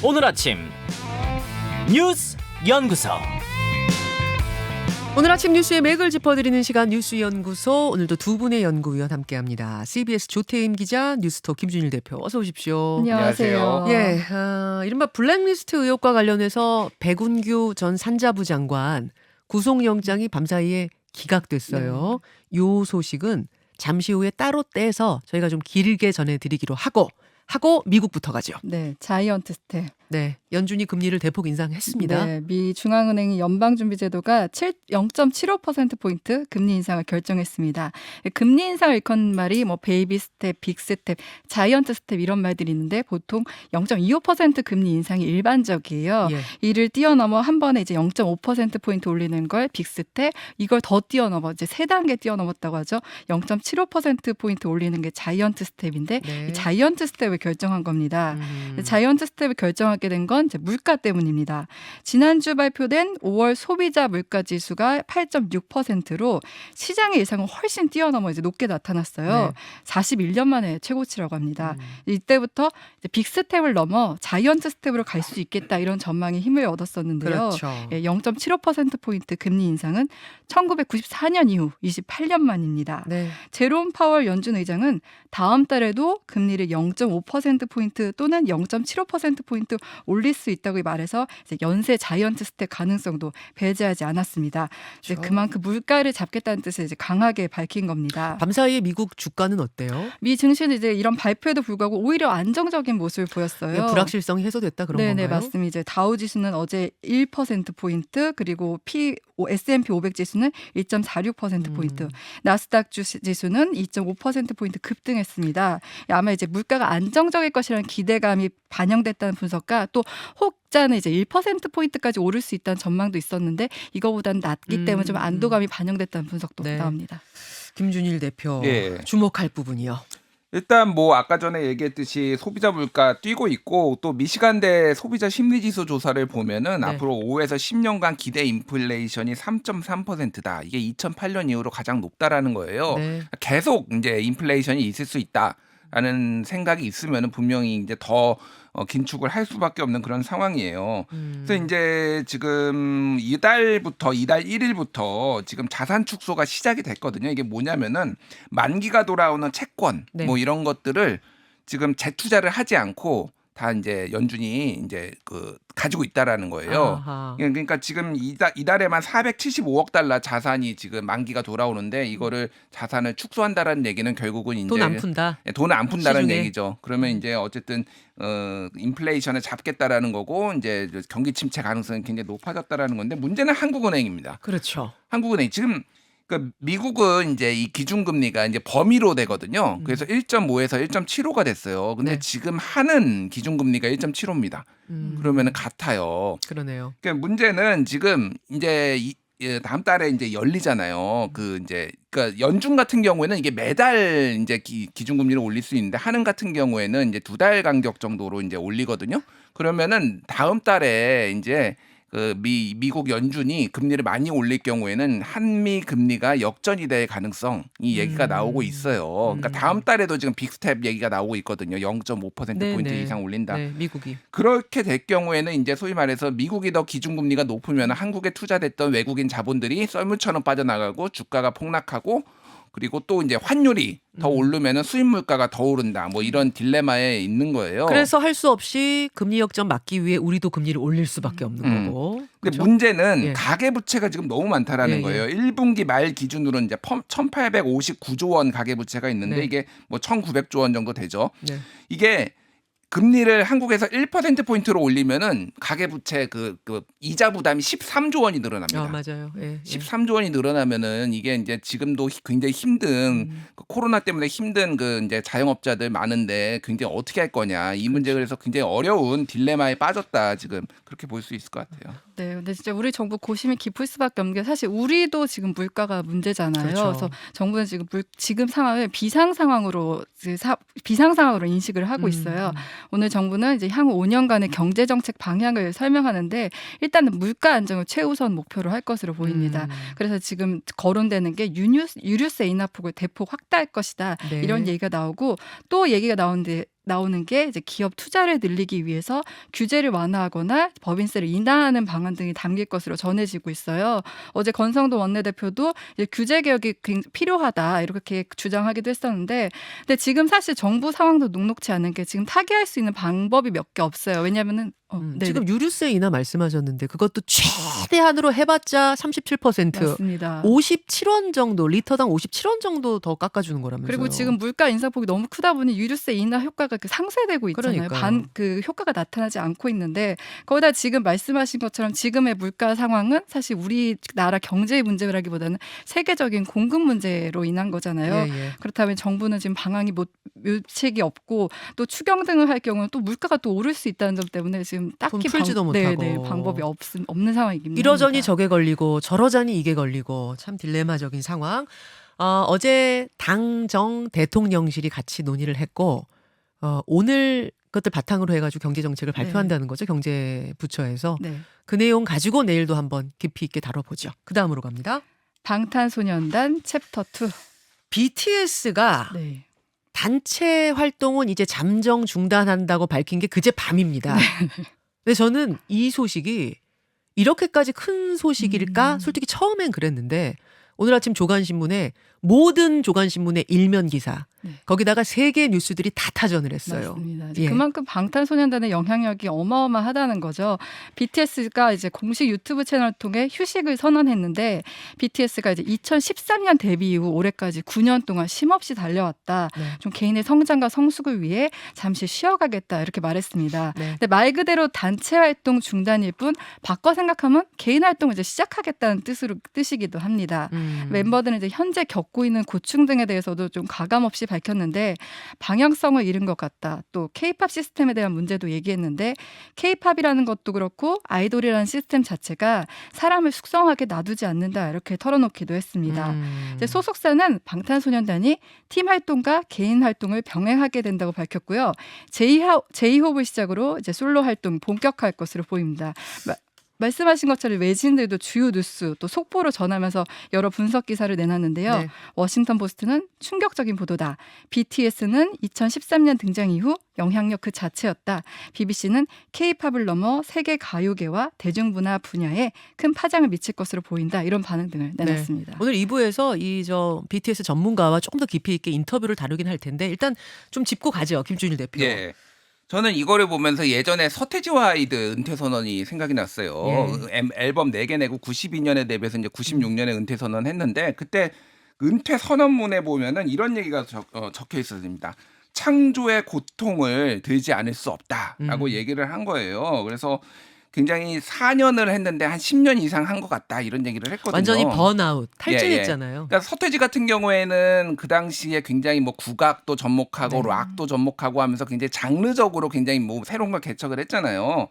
오늘 아침 뉴스 연구소. 오늘 아침 뉴스의 맥을 짚어드리는 시간 뉴스연구소. 오늘도 두 분의 연구위원 함께합니다. CBS 조태임 기자, 뉴스톱 김준일 대표, 어서 오십시오. 안녕하세요. 예, 이른바 블랙리스트 의혹과 관련해서 백운규 전 산자부 장관 구속영장이 밤사이에 기각됐어요. 요 소식은 잠시 후에 따로 떼서 저희가 좀 길게 전해드리기로 하고 미국부터 가죠. 네, 자이언트 스텝. 네, 연준이 금리를 대폭 인상했습니다. 네, 미 중앙은행이 연방준비제도가 0.75%포인트 금리 인상을 결정했습니다. 금리 인상을 일컫는 말이 베이비 스텝, 빅 스텝, 자이언트 스텝 이런 말들이 있는데 보통 0.25% 금리 인상이 일반적이에요. 예. 이를 뛰어넘어 한 번에 이제 0.5%포인트 올리는 걸 빅 스텝, 이걸 더 뛰어넘어 이제 세 단계 뛰어넘었다고 하죠. 0.75%포인트 올리는 게 자이언트 스텝인데 네. 이 자이언트 스텝을 결정한 겁니다. 자이언트 스텝을 결정하게 된 건 물가 때문입니다. 지난주 발표된 5월 소비자 물가 지수가 8.6%로 시장의 예상을 훨씬 뛰어넘어 이제 높게 나타났어요. 네. 41년 만에 최고치라고 합니다. 이때부터 이제 빅 스텝을 넘어 자이언트 스텝으로 갈 수 있겠다 이런 전망이 힘을 얻었었는데요. 그렇죠. 0.75%포인트 금리 인상은 1994년 이후 28년 만입니다. 네. 제롬 파월 연준 의장은 다음 달에도 금리를 0.5%포인트 또는 0.75%포인트 올릴 수 있다고 말해서 이제 연쇄 자이언트 스텝 가능성도 배제하지 않았습니다. 이제 그렇죠. 그만큼 물가를 잡겠다는 뜻을 이제 강하게 밝힌 겁니다. 밤사이에 미국 주가는 어때요? 미 증시는 이제 이런 발표에도 불구하고 오히려 안정적인 모습을 보였어요. 불확실성이 해소됐다 그런 네네, 건가요? 맞습니다. 이제 다우 지수는 어제 1%포인트, 그리고 S&P 500 지수는 1.46%포인트, 나스닥 지수는 2.5%포인트 급등했습니다. 아마 이제 물가가 안정적일 것이라는 기대감이 반영됐다는 분석과 또 혹자는 이제 1%포인트까지 오를 수 있다는 전망도 있었는데 이거보다는 낮기 때문에 좀 안도감이 반영됐다는 분석도 네. 나옵니다. 김준일 대표 예. 주목할 부분이요. 일단 아까 전에 얘기했듯이 소비자 물가 뛰고 있고 또 미시간대 소비자 심리지수 조사를 보면은 네. 앞으로 5에서 10년간 기대 인플레이션이 3.3%다. 이게 2008년 이후로 가장 높다라는 거예요. 네. 계속 이제 인플레이션이 있을 수 있다라는 생각이 있으면은 분명히 이제 더 긴축을 할 수밖에 없는 그런 상황이에요. 그래서 이제 지금 이달 1일부터 지금 자산 축소가 시작이 됐거든요. 이게 뭐냐면은 만기가 돌아오는 채권 네. 이런 것들을 지금 재투자를 하지 않고 다 이제 연준이 이제 가지고 있다라는 거예요. 아하. 그러니까 지금 이달에만 475억 달러 자산이 지금 만기가 돌아오는데 이거를 자산을 축소한다라는 얘기는 결국은 이제 돈 안 푼다. 돈을 안 푼다는 시중에. 얘기죠. 그러면 이제 어쨌든 인플레이션을 잡겠다라는 거고 이제 경기 침체 가능성이 굉장히 높아졌다라는 건데 문제는 한국은행입니다. 그렇죠. 한국은행 지금 미국은 이제 이 기준금리가 이제 범위로 되거든요. 그래서 1.5에서 1.75가 됐어요. 근데 네. 지금 하는 기준금리가 1.75입니다. 그러면은 같아요. 그러네요. 그러니까 문제는 지금 이제 다음 달에 이제 열리잖아요. 그러니까 연준 같은 경우에는 이게 매달 이제 기준금리를 올릴 수 있는데 한은 같은 경우에는 이제 2달 간격 정도로 이제 올리거든요. 그러면은 다음 달에 이제 미국 연준이 금리를 많이 올릴 경우에는 한미 금리가 역전이 될 가능성이 얘기가 나오고 있어요. 그러니까 다음 달에도 지금 빅스텝 얘기가 나오고 있거든요. 0.5%포인트 네, 이상 올린다. 네, 미국이. 그렇게 될 경우에는 이제 소위 말해서 미국이 더 기준금리가 높으면 한국에 투자됐던 외국인 자본들이 썰물처럼 빠져나가고 주가가 폭락하고 그리고 또 이제 환율이 더 오르면은 수입 물가가 더 오른다. 이런 딜레마에 있는 거예요. 그래서 할 수 없이 금리 역전 막기 위해 우리도 금리를 올릴 수밖에 없는 거고. 근데 그렇죠? 문제는 예. 가계 부채가 지금 너무 많다라는 예, 거예요. 1분기 말 기준으로 이제 1,859조 원 가계 부채가 있는데 네. 이게 1,900조 원 정도 되죠. 네. 이게 금리를 한국에서 1%포인트로 올리면은 가계부채 이자 부담이 13조 원이 늘어납니다. 맞아요. 예, 13조 원이 늘어나면은 이게 이제 지금도 굉장히 힘든 코로나 때문에 힘든 이제 자영업자들 많은데 굉장히 어떻게 할 거냐 이 문제 그래서 굉장히 어려운 딜레마에 빠졌다 지금 그렇게 볼 수 있을 것 같아요. 네, 근데 진짜 우리 정부 고심이 깊을 수밖에 없는 게 사실 우리도 지금 물가가 문제잖아요. 그렇죠. 그래서 정부는 지금 상황을 비상 상황으로 인식을 하고 있어요. 오늘 정부는 이제 향후 5년간의 경제 정책 방향을 설명하는데 일단은 물가 안정을 최우선 목표로 할 것으로 보입니다. 그래서 지금 거론되는 게 유류세 인하폭을 대폭 확대할 것이다. 네. 이런 얘기가 나오고 또 얘기가 나오는데 나오는 게 이제 기업 투자를 늘리기 위해서 규제를 완화하거나 법인세를 인하하는 방안 등이 담길 것으로 전해지고 있어요. 어제 권성동 원내대표도 이제 규제 개혁이 필요하다 이렇게 주장하기도 했었는데, 근데 지금 사실 정부 상황도 녹록치 않은 게 지금 타개할 수 있는 방법이 몇 개 없어요. 왜냐하면은 지금 유류세 인하 말씀하셨는데 그것도 최대한으로 해봤자 37%. 맞습니다. 57원 정도, 리터당 57원 정도 더 깎아주는 거라면서요. 그리고 지금 물가 인상폭이 너무 크다 보니 유류세 인하 효과가 상쇄되고 있잖아요. 그러니까요. 그 효과가 나타나지 않고 있는데, 거기다 지금 말씀하신 것처럼 지금의 물가 상황은 사실 우리나라 경제의 문제라기보다는 세계적인 공급 문제로 인한 거잖아요. 예. 그렇다면 정부는 지금 방향이 묘책이 없고 또 추경 등을 할 경우는 또 물가가 또 오를 수 있다는 점 때문에 지금 딱히 풀지도 못하고. 방법이 없는 상황입니다. 이러저니 저게 걸리고 저러자니 이게 걸리고 참 딜레마적인 상황. 어제 당정 대통령실이 같이 논의를 했고 오늘 그것들 바탕으로 해가지고 경제정책을 발표한다는 거죠. 경제부처에서. 네. 그 내용 가지고 내일도 한번 깊이 있게 다뤄보죠. 그 다음으로 갑니다. 방탄소년단 챕터 2. BTS가 네. 단체 활동은 이제 잠정 중단한다고 밝힌 게 그제 밤입니다. 근데 저는 이 소식이 이렇게까지 큰 소식일까? 솔직히 처음엔 그랬는데 오늘 아침 조간신문에 모든 조간신문의 일면 기사 네. 거기다가 세 개 뉴스들이 다 타전을 했어요. 맞습니다. 예. 그만큼 방탄소년단의 영향력이 어마어마하다는 거죠. BTS가 이제 공식 유튜브 채널을 통해 휴식을 선언했는데, BTS가 이제 2013년 데뷔 이후 올해까지 9년 동안 쉼없이 달려왔다. 네. 좀 개인의 성장과 성숙을 위해 잠시 쉬어가겠다 이렇게 말했습니다. 네. 근데 말 그대로 단체 활동 중단일 뿐 바꿔 생각하면 개인 활동을 이제 시작하겠다는 뜻이기도 합니다. 멤버들은 이제 현재 겪고 있는 고충 등에 대해서도 좀 가감 없이 밝혔는데, 방향성을 잃은 것 같다. 또 K-팝 시스템에 대한 문제도 얘기했는데, K-팝이라는 것도 그렇고 아이돌이라는 시스템 자체가 사람을 숙성하게 놔두지 않는다 이렇게 털어놓기도 했습니다. 이제 소속사는 방탄소년단이 팀 활동과 개인 활동을 병행하게 된다고 밝혔고요. 제이홉을 시작으로 이제 솔로 활동 본격화할 것으로 보입니다. 말씀하신 것처럼 외신들도 주요 뉴스 또 속보로 전하면서 여러 분석 기사를 내놨는데요. 네. 워싱턴 포스트는 충격적인 보도다. BTS는 2013년 등장 이후 영향력 그 자체였다. BBC는 K-팝을 넘어 세계 가요계와 대중문화 분야에 큰 파장을 미칠 것으로 보인다. 이런 반응 등을 내놨습니다. 네. 오늘 2부에서 BTS 전문가와 조금 더 깊이 있게 인터뷰를 다루긴 할 텐데 일단 좀 짚고 가죠. 김준일 대표. 예. 저는 이거를 보면서 예전에 서태지와 아이들 은퇴 선언이 생각이 났어요. 앨범 4개 내고 92년에 데뷔해서 이제 96년에 은퇴 선언했는데, 그때 은퇴 선언문에 보면은 이런 얘기가 적혀 있었습니다. 창조의 고통을 들지 않을 수 없다라고 얘기를 한 거예요. 그래서 굉장히 4년을 했는데 한 10년 이상 한 것 같다 이런 얘기를 했거든요. 완전히 번아웃, 예, 예. 탈진했잖아요. 그러니까 서태지 같은 경우에는 그 당시에 굉장히 뭐 국악도 접목하고 네. 락도 접목하고 하면서 굉장히 장르적으로 굉장히 뭐 새로운 걸 개척을 했잖아요.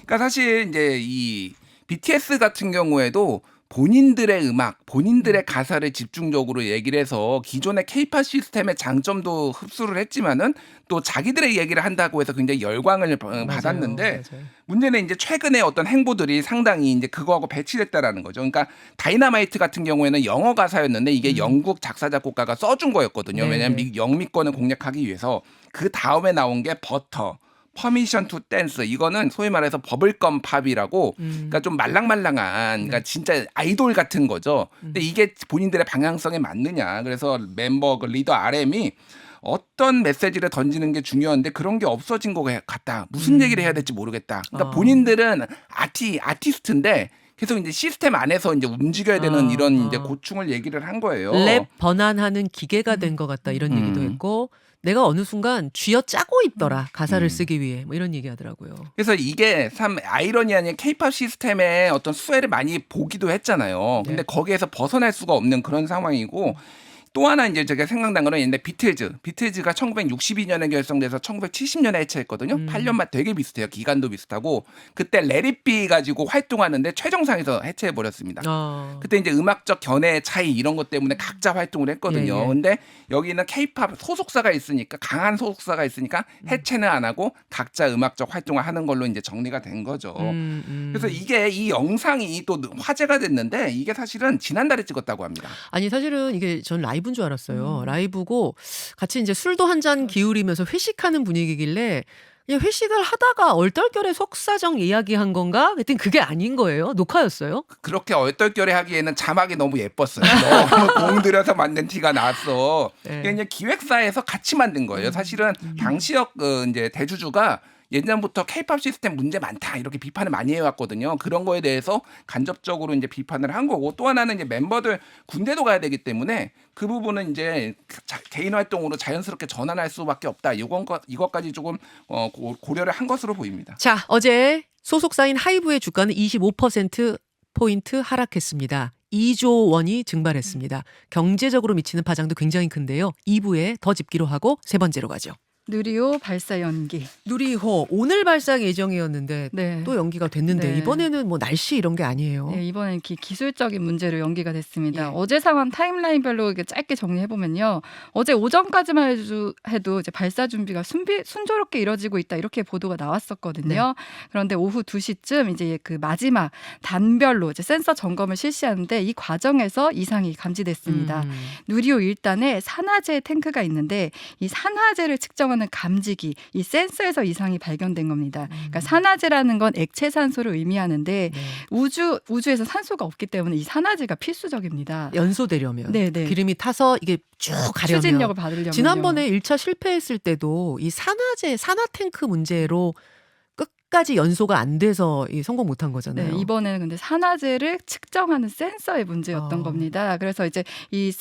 그러니까 사실 이제 이 BTS 같은 경우에도 본인들의 음악, 본인들의 가사를 집중적으로 얘기를 해서 기존의 K-팝 시스템의 장점도 흡수를 했지만은 또 자기들의 얘기를 한다고 해서 굉장히 열광을 받았는데, 맞아요. 문제는 이제 최근에 어떤 행보들이 상당히 이제 그거하고 배치됐다라는 거죠. 그러니까 다이너마이트 같은 경우에는 영어 가사였는데 이게 영국 작사 작곡가가 써준 거였거든요. 네. 왜냐하면 영미권을 공략하기 위해서. 그 다음에 나온 게 버터, 퍼미션 투 댄스, 이거는 소위 말해서 버블검 팝이라고, 그러니까 좀 말랑말랑한, 그러니까 진짜 아이돌 같은 거죠. 근데 이게 본인들의 방향성에 맞느냐. 그래서 멤버 그 리더 RM이 어떤 메시지를 던지는 게 중요한데 그런 게 없어진 것 같다. 무슨 얘기를 해야 될지 모르겠다. 그러니까 본인들은 아티스트인데 계속 이제 시스템 안에서 이제 움직여야 되는 이런 이제 고충을 얘기를 한 거예요. 랩 번안하는 기계가 된 것 같다 이런 얘기도 했고, 내가 어느 순간 쥐어 짜고 있더라 가사를 쓰기 위해 뭐 이런 얘기하더라고요. 그래서 이게 참 아이러니한 K-팝 시스템의 어떤 수혜를 많이 보기도 했잖아요. 근데 거기에서 벗어날 수가 없는 그런 상황이고, 또 하나 이제 제가 생각난 거는 옛날 비틀즈가 1962년에 결성돼서 1970년에 해체했거든요. 8년만 되게 비슷해요. 기간도 비슷하고, 그때 레릿비 가지고 활동하는데 최정상에서 해체해 버렸습니다. 그때 이제 음악적 견해의 차이 이런 것 때문에 각자 활동을 했거든요. 예. 근데 여기는 K-팝 소속사가 있으니까, 강한 소속사가 있으니까 해체는 안 하고 각자 음악적 활동을 하는 걸로 이제 정리가 된 거죠. 그래서 이게 이 영상이 또 화제가 됐는데 이게 사실은 지난달에 찍었다고 합니다. 아니 사실은 이게 전 라이브 라이브인 줄 알았어요. 라이브고 같이 이제 술도 한 잔 기울이면서 회식하는 분위기길래 그냥 회식을 하다가 얼떨결에 속사정 이야기한 건가? 그랬더니 그게 아닌 거예요. 녹화였어요. 그렇게 얼떨결에 하기에는 자막이 너무 예뻤어요. 너무 공들여서 만든 티가 났어. 네. 이게 이제 기획사에서 같이 만든 거예요. 사실은 방시혁 이제 대주주가 예전부터 K-팝 시스템 문제 많다 이렇게 비판을 많이 해왔거든요. 그런 거에 대해서 간접적으로 이제 비판을 한 거고, 또 하나는 이제 멤버들 군대도 가야 되기 때문에 그 부분은 이제 개인 활동으로 자연스럽게 전환할 수밖에 없다. 이것까지 조금 고려를 한 것으로 보입니다. 자, 어제 소속사인 하이브의 주가는 25%포인트 하락했습니다. 2조 원이 증발했습니다. 경제적으로 미치는 파장도 굉장히 큰데요. 2부에 더 짚기로 하고 세 번째로 가죠. 누리호 발사 연기. 누리호 오늘 발사 예정이었는데 네. 또 연기가 됐는데 네. 이번에는 뭐 날씨 이런 게 아니에요. 네, 이번엔 기술적인 문제로 연기가 됐습니다. 예. 어제 상황 타임라인별로 이렇게 짧게 정리해 보면요. 어제 오전까지만 해도 이제 발사 준비가 순조롭게 이뤄지고 있다 이렇게 보도가 나왔었거든요. 그런데 오후 2시쯤 이제 그 마지막 단별로 이제 센서 점검을 실시하는데 이 과정에서 이상이 감지됐습니다. 누리호 1단에 산화제 탱크가 있는데 이 산화제를 측정하는 감지기, 이 센서에서 이상이 발견된 겁니다. 그러니까 산화제라는 건 액체 산소를 의미하는데 네. 우주에서 산소가 없기 때문에 이 산화제가 필수적입니다. 연소되려면 네네. 기름이 타서 이게 쭉 가려면 추진력을 받으려면 지난번에 1차 실패했을 때도 이 산화제, 산화탱크 문제로 끝까지 연소가 안 돼서 성공 못한 거잖아요. 네, 이번에는 근데 산화제를 측정하는 센서의 문제였던 겁니다. 그래서 이제 이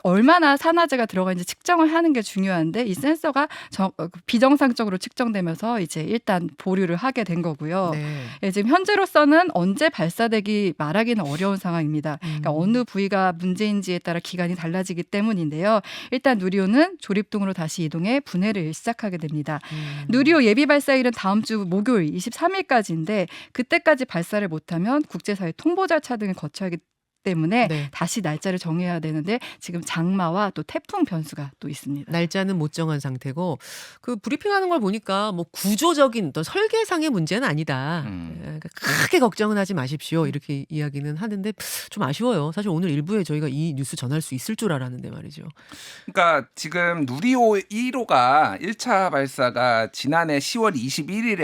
얼마나 산화제가 들어가는지 측정을 하는 게 중요한데 이 센서가 비정상적으로 측정되면서 이제 일단 보류를 하게 된 거고요. 네. 예, 지금 현재로서는 언제 발사되기 말하기는 어려운 상황입니다. 그러니까 어느 부위가 문제인지에 따라 기간이 달라지기 때문인데요. 일단 누리호는 조립동으로 다시 이동해 분해를 시작하게 됩니다. 누리호 예비 발사일은 다음 주 목요일 23일까지인데 그때까지 발사를 못하면 국제사회 통보 절차 등을 거쳐야 하기 때문에 네. 다시 날짜를 정해야 되는데 지금 장마와 또 태풍 변수가 또 있습니다. 날짜는 못 정한 상태고 그 브리핑하는 걸 보니까 뭐 구조적인 또 설계상의 문제는 아니다. 그러니까 크게 걱정은 하지 마십시오. 이렇게 이야기는 하는데 좀 아쉬워요. 사실 오늘 일부에 저희가 이 뉴스 전할 수 있을 줄 알았는데 말이죠. 그러니까 지금 누리호 1호가 1차 발사가 지난해 10월 21일에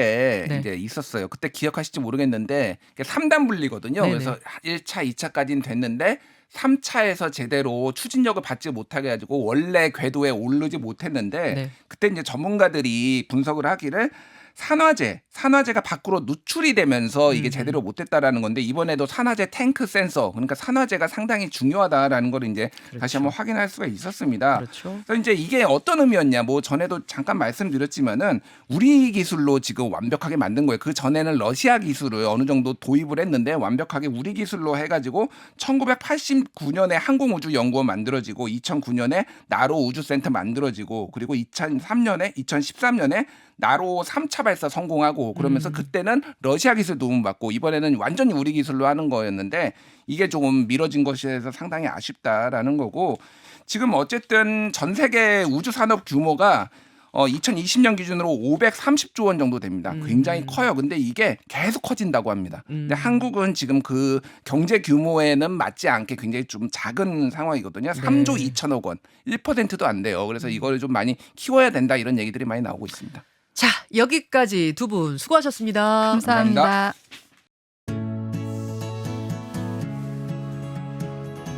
네. 이제 있었어요. 그때 기억하실지 모르겠는데 3단 분리거든요. 네네. 그래서 1차, 2차까지는 됐는데 3차에서 제대로 추진력을 받지 못하게 해가지고 원래 궤도에 오르지 못했는데 네. 그때 이제 전문가들이 분석을 하기를 산화제가 밖으로 누출이 되면서 이게 제대로 못됐다라는 건데 이번에도 산화제 탱크 센서, 그러니까 산화제가 상당히 중요하다라는 걸 이제 다시 한번 확인할 수가 있었습니다. 그렇죠. 그래서 이제 이게 어떤 의미였냐, 뭐 전에도 잠깐 말씀드렸지만은 우리 기술로 지금 완벽하게 만든 거예요. 그 전에는 러시아 기술을 어느 정도 도입을 했는데 완벽하게 우리 기술로 해가지고 1989년에 항공우주연구원 만들어지고 2009년에 나로 우주센터 만들어지고 그리고 2013년에 나로 3차 발사 성공하고 그러면서 그때는 러시아 기술 도움받고 이번에는 완전히 우리 기술로 하는 거였는데 이게 조금 미뤄진 것에서 상당히 아쉽다라는 거고, 지금 어쨌든 전 세계 우주 산업 규모가 2020년 기준으로 530조 원 정도 됩니다. 굉장히 커요. 근데 이게 계속 커진다고 합니다. 근데 한국은 지금 그 경제 규모에는 맞지 않게 굉장히 좀 작은 상황이거든요. 3조 2천억 원, 1%도 안 돼요. 그래서 이거를 좀 많이 키워야 된다 이런 얘기들이 많이 나오고 있습니다. 자, 여기까지 두 분 수고하셨습니다. 감사합니다.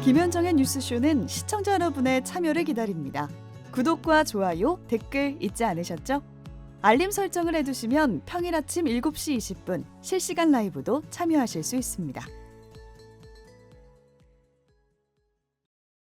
김현정의 뉴스쇼는 시청자 여러분의 참여를 기다립니다. 구독과 좋아요, 댓글 잊지 않으셨죠? 알림 설정을 해두시면 평일 아침 7시 20분 실시간 라이브도 참여하실 수 있습니다.